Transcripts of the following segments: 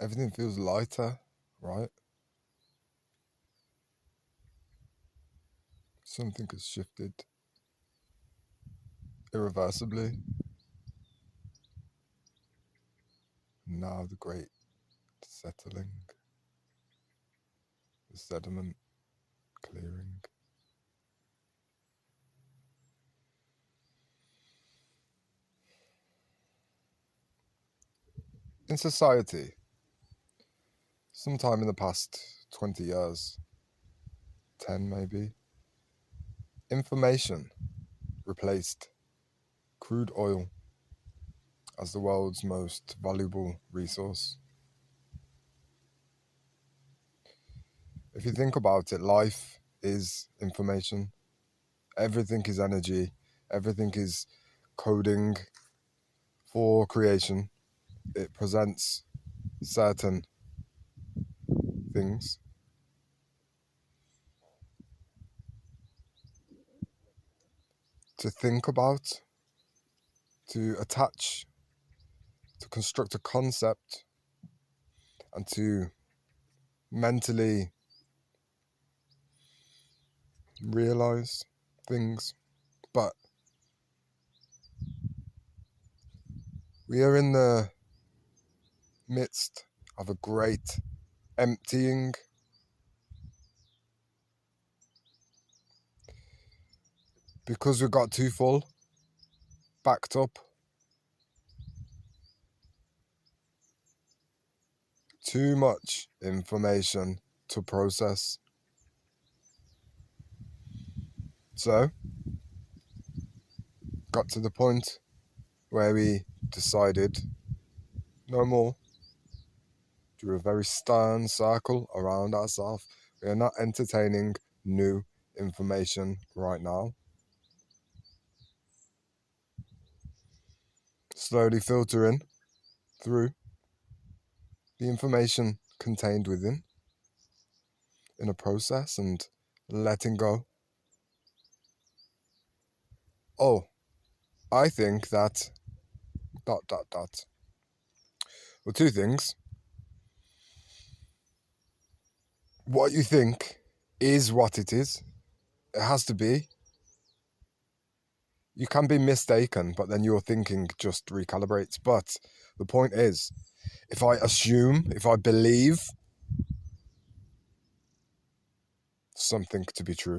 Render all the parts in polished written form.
everything feels lighter, right? Something has shifted irreversibly. Now the great settling, the sediment clearing. In society, sometime in the past 20 years, 10 maybe, information replaced crude oil as the world's most valuable resource. If you think about it, life is information. Everything is energy. Everything is coding for creation. It presents certain things. To think about, to attach, to construct a concept, and to mentally realize things. But we are in the midst of a great emptying. Because we got too full, backed up, too much information to process. So, got to the point where we decided no more. Drew a very stern circle around ourselves. We are not entertaining new information right now. Slowly filtering through the information contained within in a process and letting go. Oh, I think that ... Well, two things. What you think is what it is. It has to be. You can be mistaken, but then your thinking just recalibrates. But the point is, if I assume, if I believe something to be true,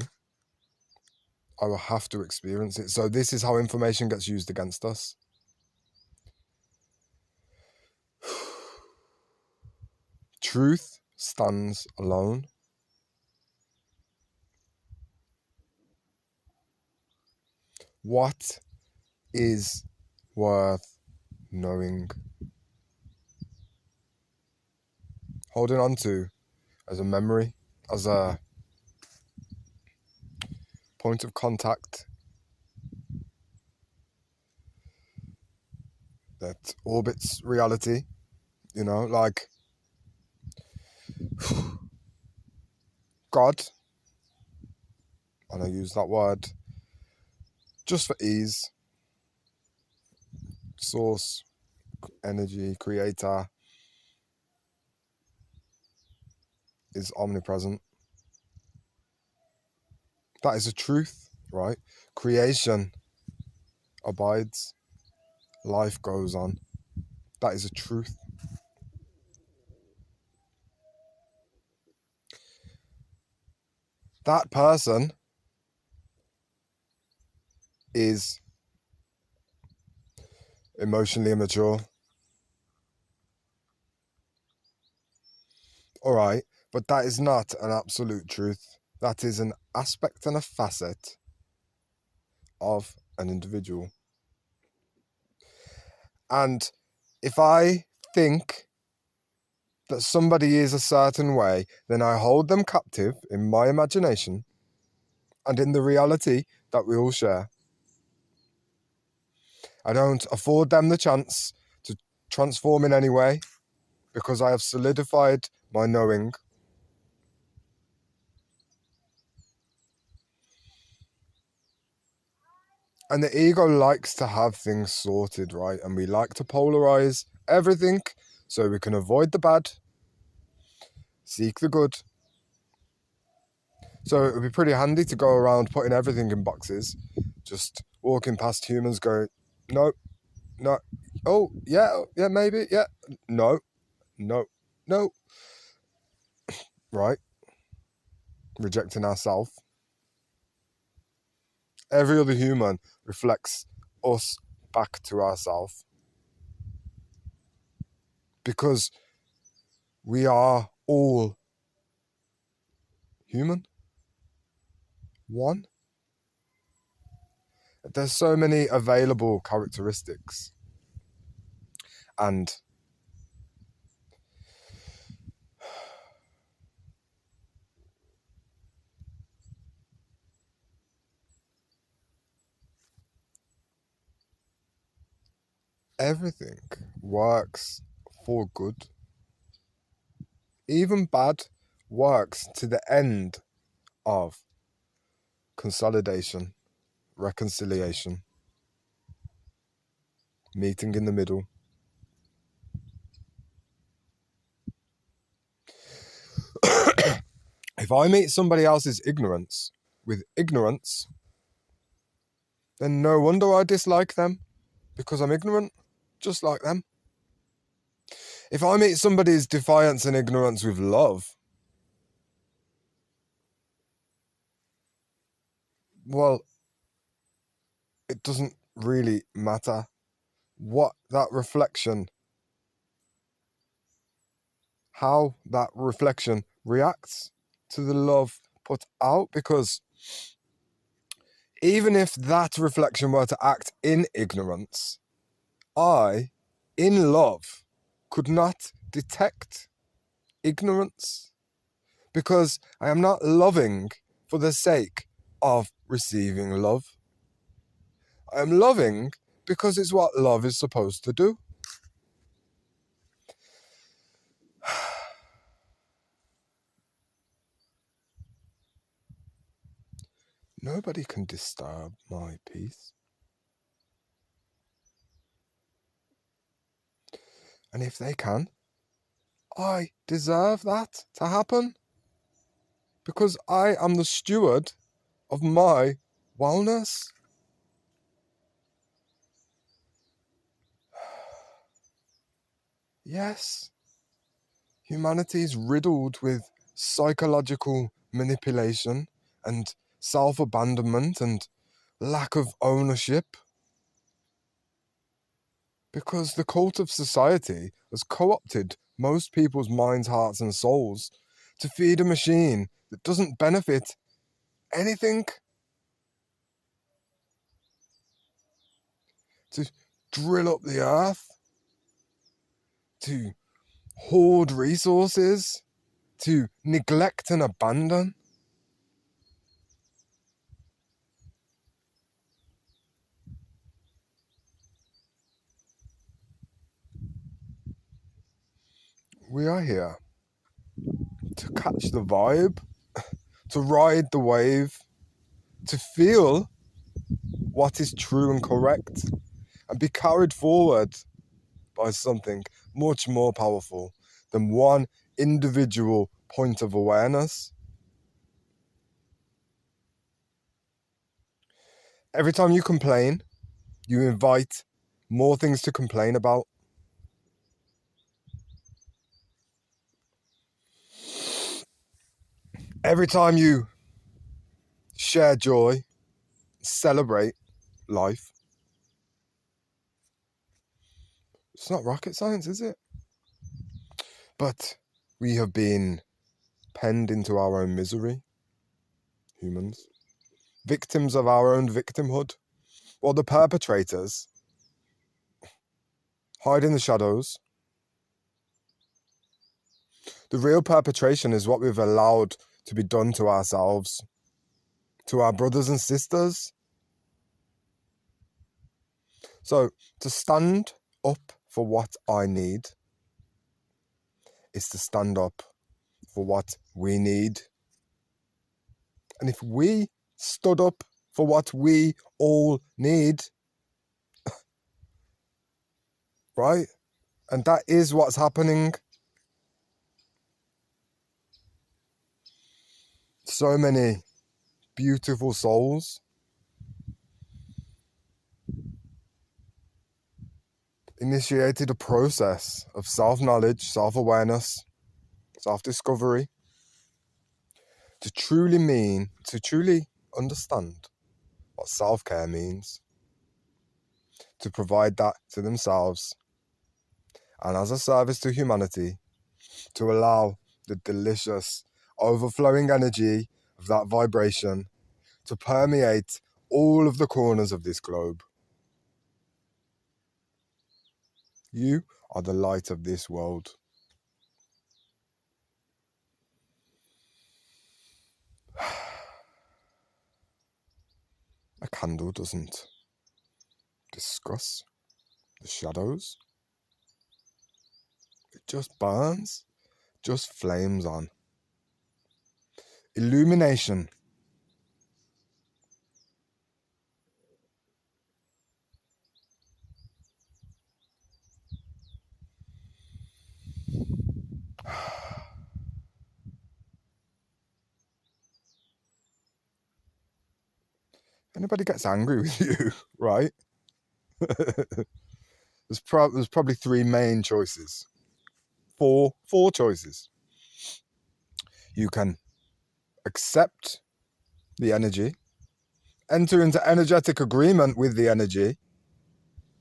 I will have to experience it. So this is how information gets used against us. Truth stands alone. What is worth knowing? Holding on to as a memory, as a point of contact that orbits reality, like God, and I use that word just for ease, source, energy, creator, is omnipresent. That is a truth, right? Creation abides, life goes on. That is a truth. That person is emotionally immature. All right, but that is not an absolute truth. That is an aspect and a facet of an individual. And if I think that somebody is a certain way, then I hold them captive in my imagination and in the reality that we all share. I don't afford them the chance to transform in any way because I have solidified my knowing. And the ego likes to have things sorted, right? And we like to polarize everything so we can avoid the bad, seek the good. So it would be pretty handy to go around putting everything in boxes, just walking past humans going, no, no, oh, yeah, maybe, yeah, no, no, no, right? Rejecting ourselves. Every other human reflects us back to ourselves. Because we are all human. One. There's so many available characteristics. And everything works for good. Even bad works to the end of consolidation, reconciliation, meeting in the middle. If I meet somebody else's ignorance with ignorance, then no wonder I dislike them, because I'm ignorant, just like them. If I meet somebody's defiance and ignorance with love, well, it doesn't really matter what that reflection, how that reflection reacts to the love put out, because even if that reflection were to act in ignorance, I, in love, could not detect ignorance, because I am not loving for the sake of receiving love. I am loving because it's what love is supposed to do. Nobody can disturb my peace. And if they can, I deserve that to happen, because I am the steward of my wellness. Yes, humanity is riddled with psychological manipulation and self-abandonment and lack of ownership, because the cult of society has co-opted most people's minds, hearts and souls to feed a machine that doesn't benefit anything, to drill up the earth, to hoard resources, to neglect and abandon. We are here to catch the vibe, to ride the wave, to feel what is true and correct, and be carried forward by something much more powerful than one individual point of awareness. Every time you complain, you invite more things to complain about. Every time you share joy, celebrate life, it's not rocket science, is it? But we have been penned into our own misery, humans, victims of our own victimhood, while the perpetrators hide in the shadows. The real perpetration is what we've allowed to be done to ourselves, to our brothers and sisters. So, to stand up for what I need is to stand up for what we need. And if we stood up for what we all need, right? And that is what's happening. So many beautiful souls initiated a process of self-knowledge, self-awareness, self-discovery to truly understand what self-care means, to provide that to themselves and as a service to humanity, to allow the delicious overflowing energy of that vibration to permeate all of the corners of this globe. You are the light of this world. A candle doesn't discuss the shadows. It just burns, just flames on. Illumination. Anybody gets angry with you, right? There's probably three main choices. Four choices. You can accept the energy, enter into energetic agreement with the energy,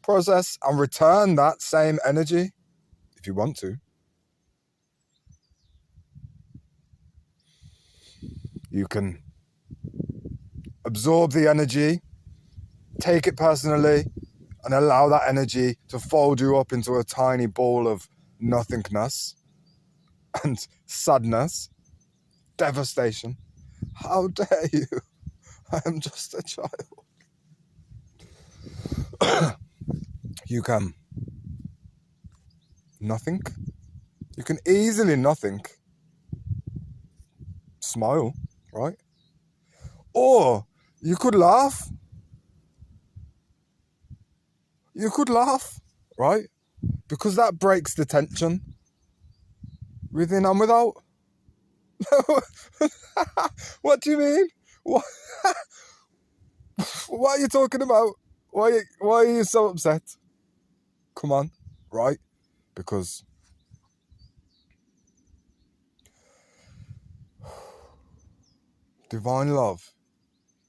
process and return that same energy if you want to. You can absorb the energy, take it personally, and allow that energy to fold you up into a tiny ball of nothingness and sadness, devastation. How dare you? I am just a child. You can nothing. You can easily nothing. Smile, right? Or you could laugh. You could laugh, right? Because that breaks the tension within and without. What do you mean? What? What are you talking about? Why are you so upset? Come on, right? Because divine love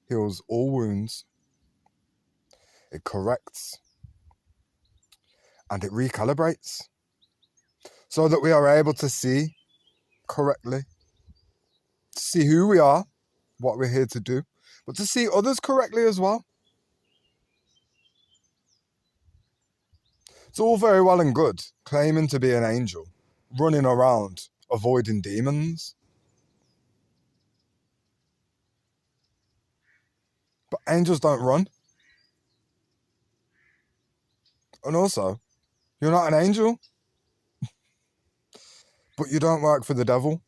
heals all wounds. It corrects and it recalibrates so that we are able to see correctly, to see who we are, what we're here to do, but to see others correctly as well. It's all very well and good claiming to be an angel, running around avoiding demons. But angels don't run. And also, you're not an angel, but you don't work for the devil.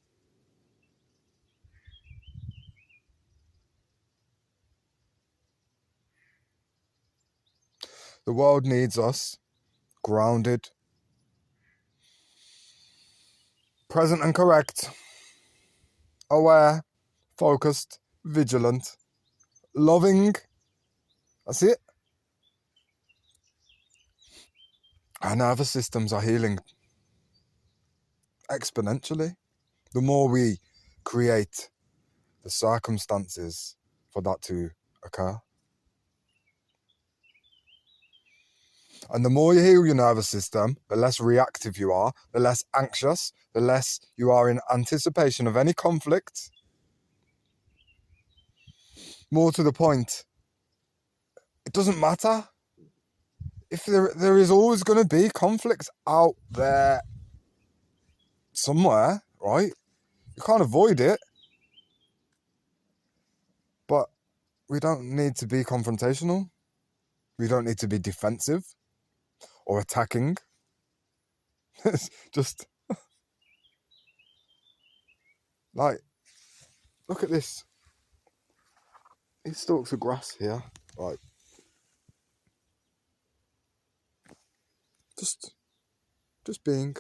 The world needs us grounded, present and correct, aware, focused, vigilant, loving. That's it. Our nervous systems are healing exponentially. The more we create the circumstances for that to occur. And the more you heal your nervous system, the less reactive you are, the less anxious, the less you are in anticipation of any conflict. More to the point, it doesn't matter. If there is always going to be conflict out there somewhere, right? You can't avoid it. But we don't need to be confrontational. We don't need to be defensive or attacking. Just like, look at this. These stalks of grass here. Right. Just just being,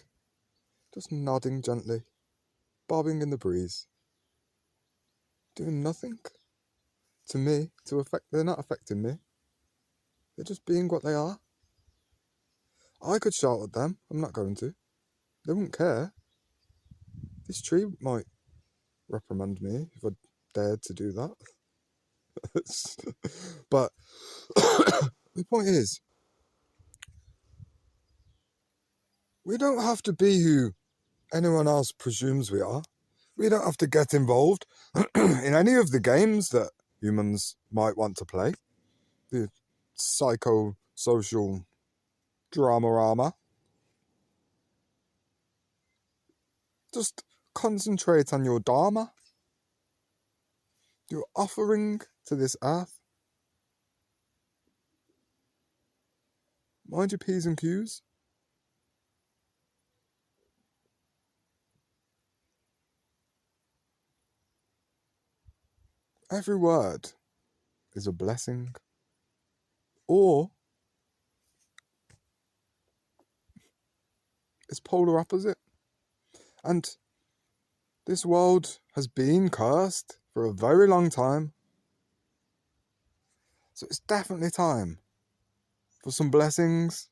just nodding gently, bobbing in the breeze, doing nothing to me to affect. They're not affecting me. They're just being what they are. I could shout at them. I'm not going to. They wouldn't care. This tree might reprimand me if I dared to do that. But the point is, we don't have to be who anyone else presumes we are. We don't have to get involved in any of the games that humans might want to play. The psychosocial drama. Just concentrate on your dharma, your offering to this earth. Mind your P's and Q's. Every word is a blessing, or it's polar opposite. And this world has been cursed for a very long time. So it's definitely time for some blessings